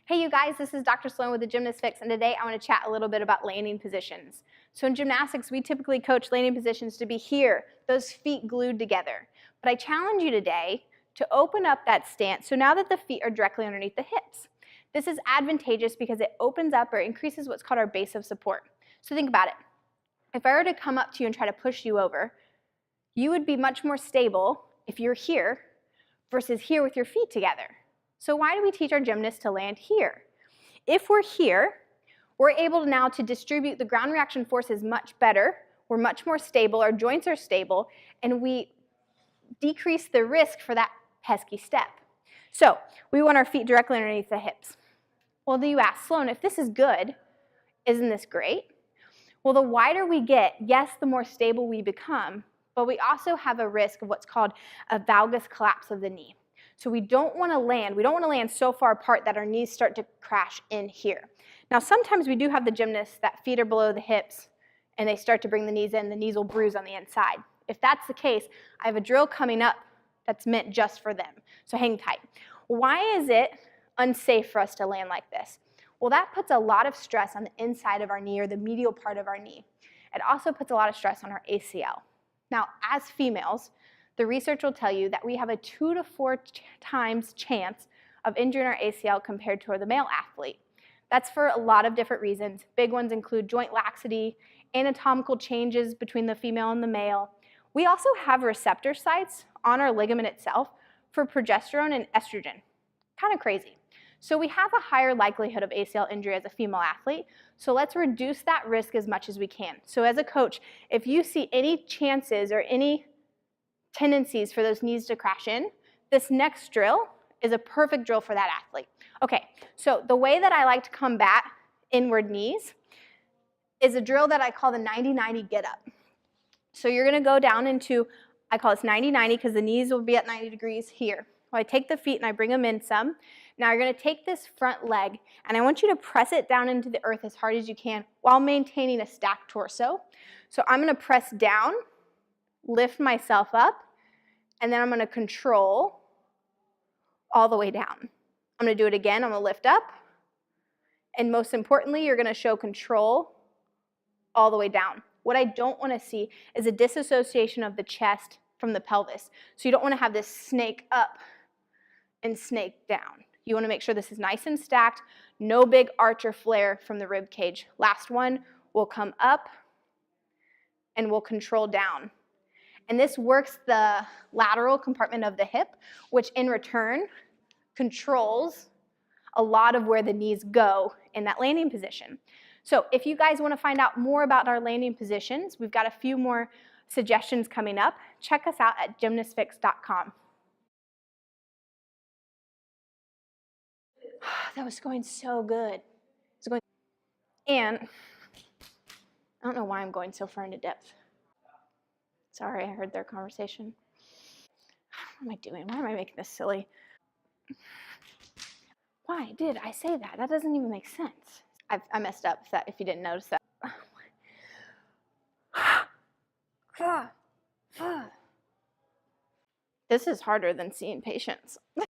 Hey you guys, this is Dr. Sloan with the Gymnast Fix, and today I want to chat a little bit about landing positions. So in gymnastics, we typically coach landing positions to be here, those feet glued together. But I challenge you today to open up that stance so now that the feet are directly underneath the hips. This is advantageous because it opens up or increases what's called our base of support. So think about it. If I were to come up to you and try to push you over, you would be much more stable if you're here versus here with your feet together. So why do we teach our gymnasts to land here? If we're here, we're able now to distribute the ground reaction forces much better, we're much more stable, our joints are stable, and we decrease the risk for that pesky step. So we want our feet directly underneath the hips. Well, do you ask, Sloan, if this is good, isn't this great? Well, the wider we get, yes, the more stable we become, but we also have a risk of what's called a valgus collapse of the knee. So we don't want to land so far apart that our knees start to crash in here. Now sometimes we do have the gymnasts that feet are below the hips and they start to bring the knees in, the knees will bruise on the inside. If that's the case, I have a drill coming up that's meant just for them. So hang tight. Why is it unsafe for us to land like this? Well, that puts a lot of stress on the inside of our knee or the medial part of our knee. It also puts a lot of stress on our ACL. Now, as females, the research will tell you that we have a 2 to 4 times chance of injuring our ACL compared to the male athlete. That's for a lot of different reasons. Big ones include joint laxity, anatomical changes between the female and the male. We also have receptor sites on our ligament itself for progesterone and estrogen. Kind of crazy. So we have a higher likelihood of ACL injury as a female athlete, so let's reduce that risk as much as we can. So as a coach, if you see any chances or any tendencies for those knees to crash in, this next drill is a perfect drill for that athlete. Okay, so the way that I like to combat inward knees is a drill that I call the 90-90 get up. So you're gonna go down into, I call this 90-90 because the knees will be at 90 degrees here. Well, I take the feet and I bring them in some. Now you're gonna take this front leg and I want you to press it down into the earth as hard as you can while maintaining a stacked torso. So I'm gonna press down, lift myself up, and then I'm going to control all the way down. I'm going to do it again. I'm going to lift up, and most importantly, you're going to show control all the way down. What I don't want to see is a disassociation of the chest from the pelvis. So you don't want to have this snake up and snake down. You want to make sure this is nice and stacked, no big arch or flare from the rib cage. Last one, we'll come up and we'll control down. And this works the lateral compartment of the hip, which in return controls a lot of where the knees go in that landing position. So if you guys want to find out more about our landing positions, we've got a few more suggestions coming up. Check us out at gymnastfix.com. That was going so good. And I don't know why I'm going so far into depth. Sorry, I heard their conversation. What am I doing? Why am I making this silly? Why did I say that? That doesn't even make sense. I messed up if you didn't notice that. This is harder than seeing patients.